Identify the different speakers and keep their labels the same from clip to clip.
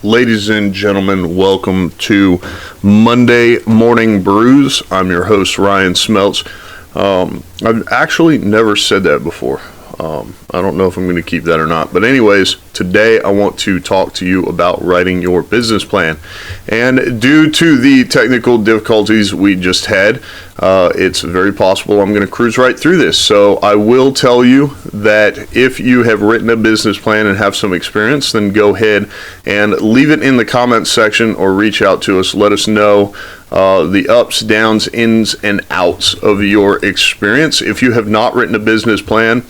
Speaker 1: Ladies and gentlemen, welcome to Monday Morning Brews. I'm your host, Ryan Smelts. I've actually never said that before. I don't know if I'm going to keep that or not. But anyways, today I want to talk to you about writing your business plan. And due to the technical difficulties we just had, it's very possible I'm going to cruise right through this. So I will tell you that if you have written a business plan and have some experience, then go ahead and leave it in the comments section or reach out to us. Let us know the ups, downs, ins, and outs of your experience. If you have not written a business plan,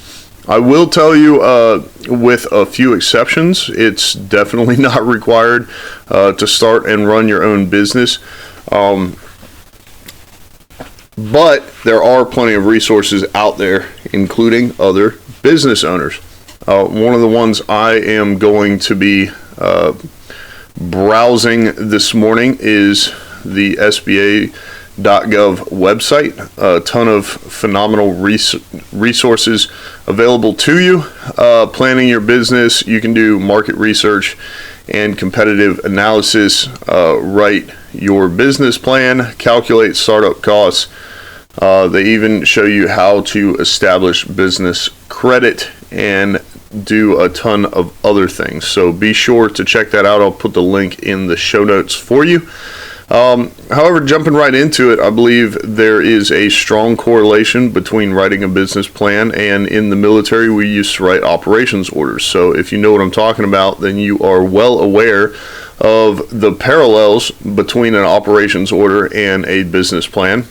Speaker 1: I will tell you, with a few exceptions, it's definitely not required to start and run your own business. But there are plenty of resources out there, including other business owners. One of the ones I am going to be browsing this morning is the SBA.gov website. A ton of phenomenal resources available to you. Planning your business, you can do market research and competitive analysis, write your business plan, calculate startup costs. They even show you how to establish business credit and do a ton of other things. So be sure to check that out. I'll put the link in the show notes for you. However, jumping right into it, I believe there is a strong correlation between writing a business plan, and in the military we used to write operations orders. So if you know what I'm talking about, then you are well aware of the parallels between an operations order and a business plan.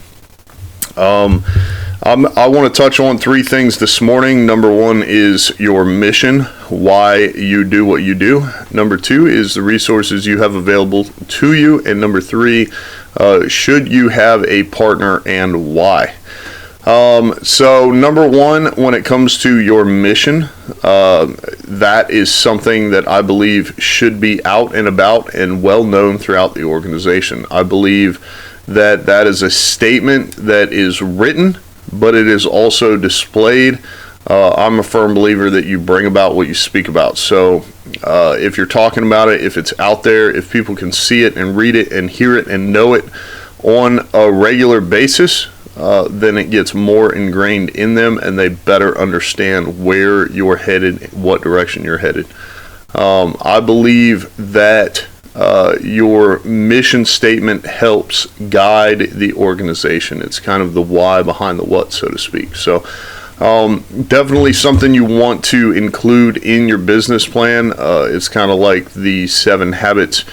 Speaker 1: I want to touch on three things this morning. Number one is your mission, why you do what you do. Number two is the resources you have available to you. And number three, should you have a partner and why? So number one, when it comes to your mission, that is something that I believe should be out and about and well known throughout the organization. I believe that that is a statement that is written, but it is also displayed. I'm a firm believer that you bring about what you speak about. So if you're talking about it, if it's out there, if people can see it and read it and hear it and know it on a regular basis, then it gets more ingrained in them and they better understand where you're headed, what direction you're headed. I believe that your mission statement helps guide the organization. It's kind of the why behind the what, so to speak. So definitely something you want to include in your business plan. It's kind of like the 7 habits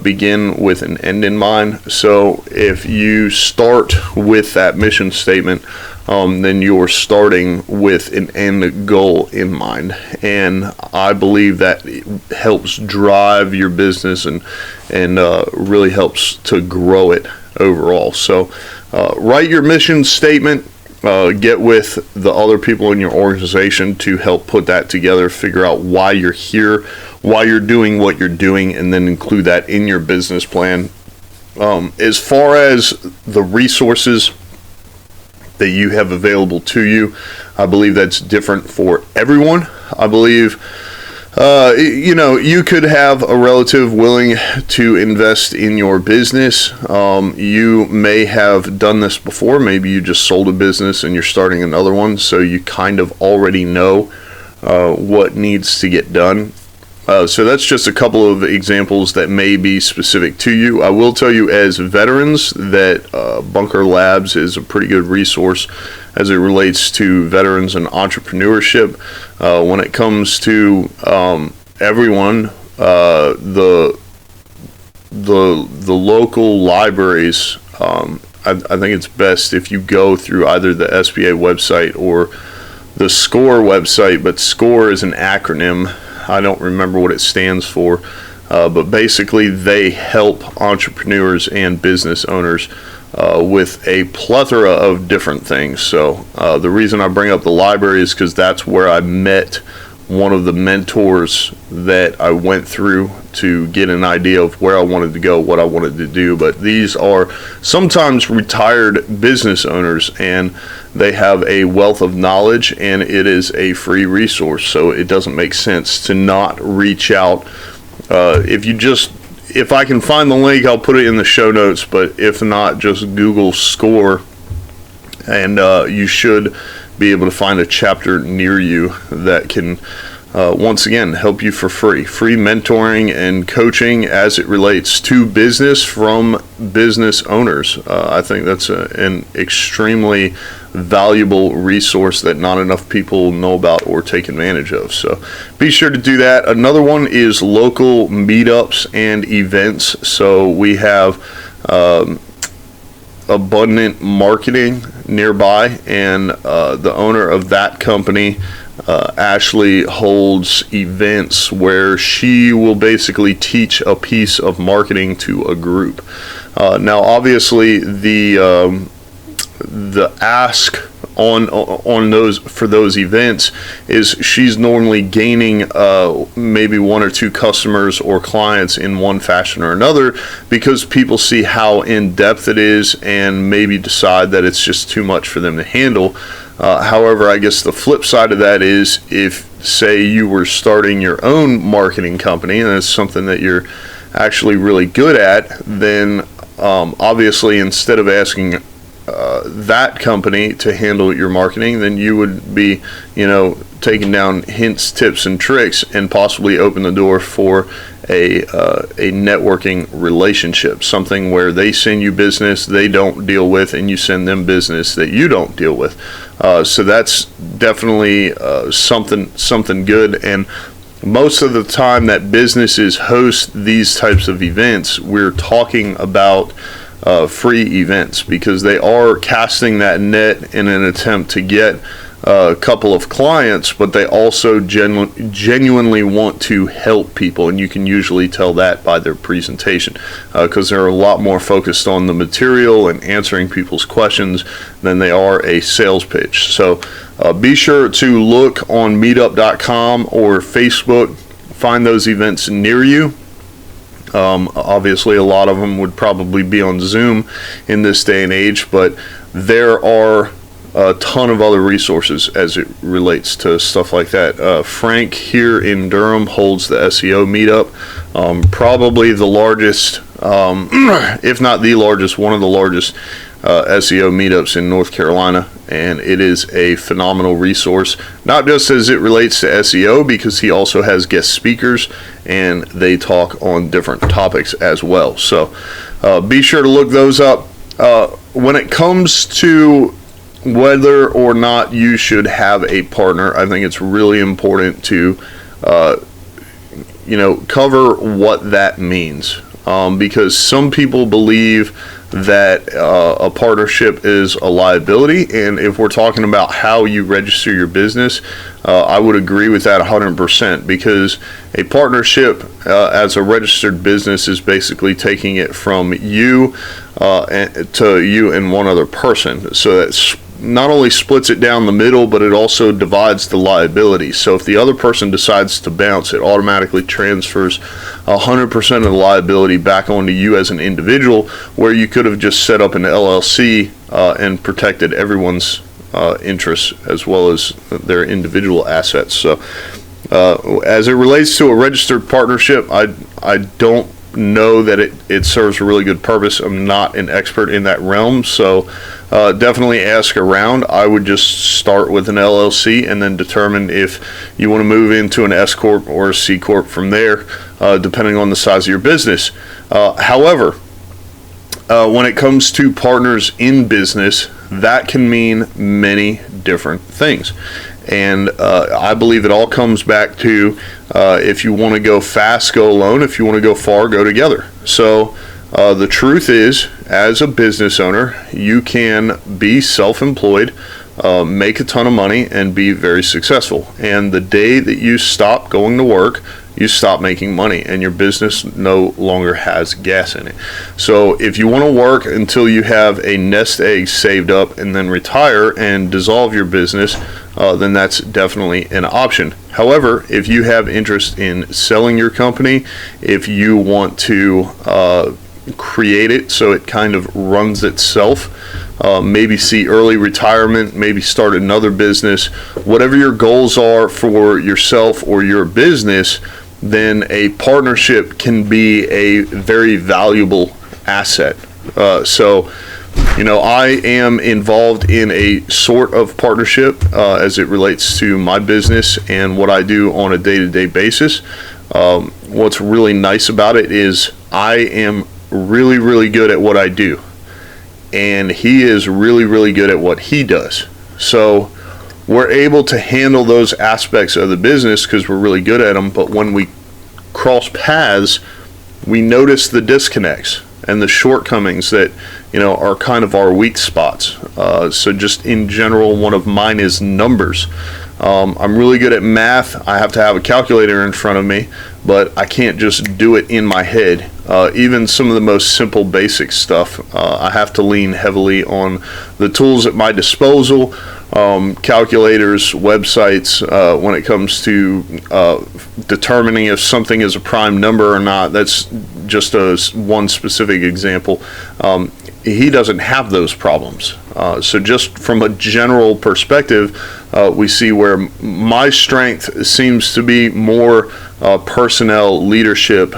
Speaker 1: begin with an end in mind. So if you start with that mission statement, then you're starting with an end goal in mind. And I believe that helps drive your business and really helps to grow it overall. So write your mission statement, get with the other people in your organization to help put that together, figure out why you're here, why you're doing what you're doing, and then include that in your business plan. As far as the resources that you have available to you, I believe that's different for everyone. I believe you could have a relative willing to invest in your business. You may have done this before. Maybe you just sold a business and you're starting another one, so you kind of already know what needs to get done. So that's just a couple of examples that may be specific to you. I will tell you as veterans that Bunker Labs is a pretty good resource as it relates to veterans and entrepreneurship. When it comes to everyone, the local libraries, I think it's best if you go through either the SBA website or the SCORE website, but SCORE is an acronym. I don't remember what it stands for, but basically they help entrepreneurs and business owners with a plethora of different things. So the reason I bring up the library is because that's where I met one of the mentors that I went through to get an idea of where I wanted to go, what I wanted to do. But these are sometimes retired business owners, and they have a wealth of knowledge, and it is a free resource. So it doesn't make sense to not reach out If I can find the link, I'll put it in the show notes, but if not, just Google SCORE, and you should be able to find a chapter near you that can once again help you for free mentoring and coaching as it relates to business from business owners. I think that's an extremely valuable resource that not enough people know about or take advantage of. So be sure to do that. Another one is local meetups and events. So we have Abundant Marketing nearby, and the owner of that company, Ashley, holds events where she will basically teach a piece of marketing to a group. Now, obviously, the ask on those for those events is she's normally gaining maybe one or two customers or clients in one fashion or another, because people see how in depth it is and maybe decide that it's just too much for them to handle. However, I guess the flip side of that is, if say you were starting your own marketing company and it's something that you're actually really good at, then obviously instead of asking that company to handle your marketing, then you would be, taking down hints, tips, and tricks, and possibly open the door for a networking relationship, something where they send you business they don't deal with, and you send them business that you don't deal with. So that's definitely something good. And most of the time that businesses host these types of events, we're talking about free events, because they are casting that net in an attempt to get a couple of clients, but they also genuinely want to help people, and you can usually tell that by their presentation, because they're a lot more focused on the material and answering people's questions than they are a sales pitch. So be sure to look on meetup.com or Facebook, find those events near you. Obviously, a lot of them would probably be on Zoom in this day and age, but there are a ton of other resources as it relates to stuff like that. Frank here in Durham holds the SEO meetup, probably the largest, if not the largest, one of the largest SEO meetups in North Carolina, and it is a phenomenal resource, not just as it relates to SEO, because he also has guest speakers and they talk on different topics as well. So be sure to look those up. When it comes to whether or not you should have a partner, I think it's really important to cover what that means, because some people believe that a partnership is a liability, and if we're talking about how you register your business, I would agree with that 100%, because a partnership as a registered business is basically taking it from you to you and one other person. So that's not only splits it down the middle, but it also divides the liability. So if the other person decides to bounce, it automatically transfers 100% of the liability back onto you as an individual, where you could have just set up an LLC and protected everyone's interests as well as their individual assets. So as it relates to a registered partnership, I don't know that it serves a really good purpose. I'm not an expert in that realm, so definitely ask around. I would just start with an LLC and then determine if you want to move into an S Corp or a C Corp from there, depending on the size of your business. However, when it comes to partners in business, that can mean many different things. And I believe it all comes back to if you want to go fast, go alone. If you want to go far, go together. So the truth is, as a business owner, you can be self-employed, make a ton of money, and be very successful. And the day that you stop going to work, you stop making money, and your business no longer has gas in it. So if you want to work until you have a nest egg saved up and then retire and dissolve your business, then that's definitely an option. However, if you have interest in selling your company, if you want to create it so it kind of runs itself, maybe see early retirement, maybe start another business, whatever your goals are for yourself or your business, then a partnership can be a very valuable asset. So, I am involved in a sort of partnership as it relates to my business and what I do on a day-to-day basis. What's really nice about it is I am really, really good at what I do, and he is really, really good at what he does. So we're able to handle those aspects of the business because we're really good at them, but when we cross paths, we notice the disconnects and the shortcomings that are kind of our weak spots. So just in general, one of mine is numbers. I'm really good at math. I have to have a calculator in front of me, but I can't just do it in my head. Even some of the most simple basic stuff, I have to lean heavily on the tools at my disposal, calculators, websites, when it comes to determining if something is a prime number or not. That's just one specific example. He doesn't have those problems. So just from a general perspective, we see where my strength seems to be more personnel, leadership,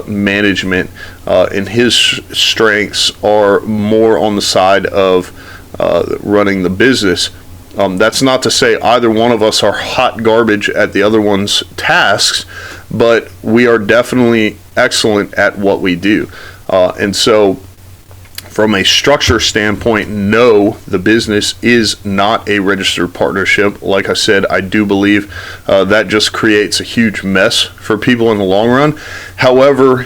Speaker 1: management, and his strengths are more on the side of running the business. That's not to say either one of us are hot garbage at the other one's tasks, but we are definitely excellent at what we do. And so from a structure standpoint, no, the business is not a registered partnership. Like I said, I do believe that just creates a huge mess for people in the long run. However,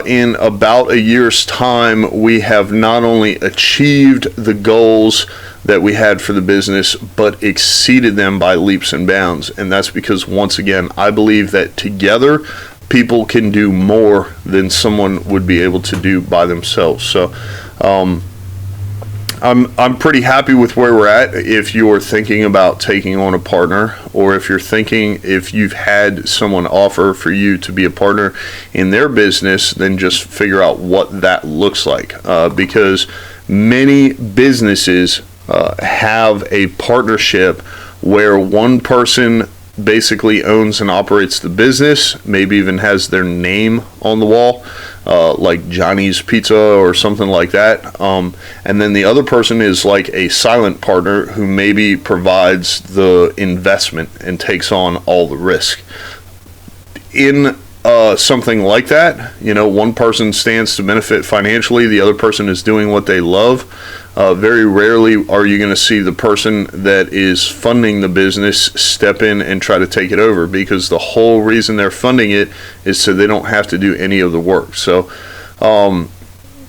Speaker 1: in about a year's time, we have not only achieved the goals that we had for the business, but exceeded them by leaps and bounds. And that's because, once again, I believe that together, people can do more than someone would be able to do by themselves. So I'm pretty happy with where we're at. If you're thinking about taking on a partner, or if you've had someone offer for you to be a partner in their business, then just figure out what that looks like, because many businesses have a partnership where one person basically owns and operates the business, maybe even has their name on the wall, like Johnny's Pizza or something like that. And then the other person is like a silent partner who maybe provides the investment and takes on all the risk. In something like that, one person stands to benefit financially, the other person is doing what they love. Very rarely are you going to see the person that is funding the business step in and try to take it over, because the whole reason they're funding it is so they don't have to do any of the work. So,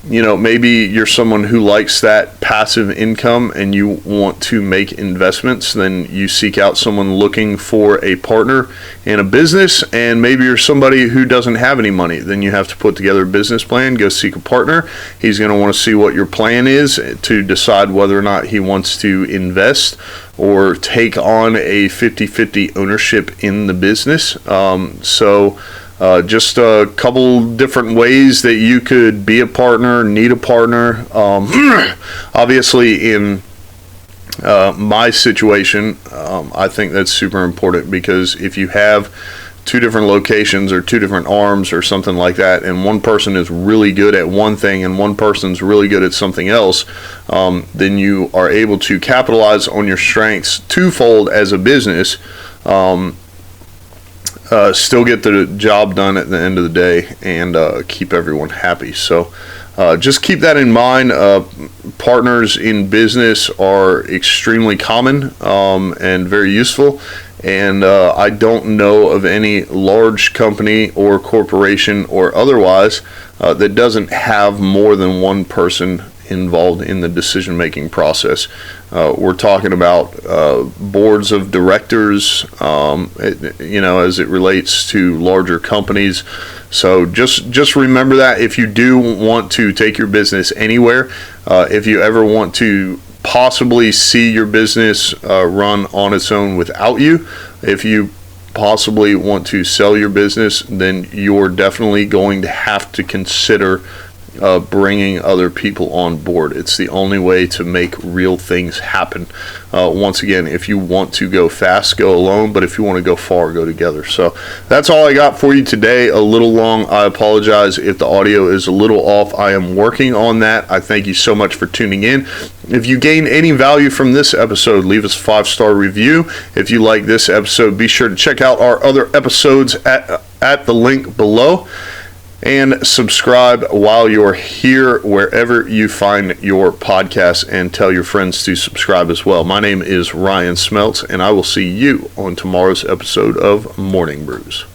Speaker 1: maybe you're someone who likes that passive income and you want to make investments, then you seek out someone looking for a partner in a business. And maybe you're somebody who doesn't have any money, then you have to put together a business plan, go seek a partner. He's going to want to see what your plan is to decide whether or not he wants to invest or take on a 50-50 ownership in the business. Just a couple different ways that you could be a partner, need a partner. Obviously, in my situation, I think that's super important, because if you have two different locations or two different arms or something like that, and one person is really good at one thing and one person's really good at something else, then you are able to capitalize on your strengths twofold as a business. Still get the job done at the end of the day and keep everyone happy. So just keep that in mind. Partners in business are extremely common and very useful. And I don't know of any large company or corporation or otherwise that doesn't have more than one person involved in the decision-making process. We're talking about boards of directors, as it relates to larger companies. So just remember that if you do want to take your business anywhere, if you ever want to possibly see your business run on its own without you, if you possibly want to sell your business, then you're definitely going to have to consider bringing other people on board. It's the only way to make real things happen. Once again, if you want to go fast, go alone, but if you want to go far, go together. So that's all I got for you today. A little long. I apologize if the audio is a little off. I am working on that. I thank you so much for tuning in. If you gain any value from this episode, leave us a 5-star review. If you like this episode, be sure to check out our other episodes at the link below. And subscribe while you're here wherever you find your podcast, and tell your friends to subscribe as well. My name is Ryan Smeltz, and I will see you on tomorrow's episode of Morning Brews.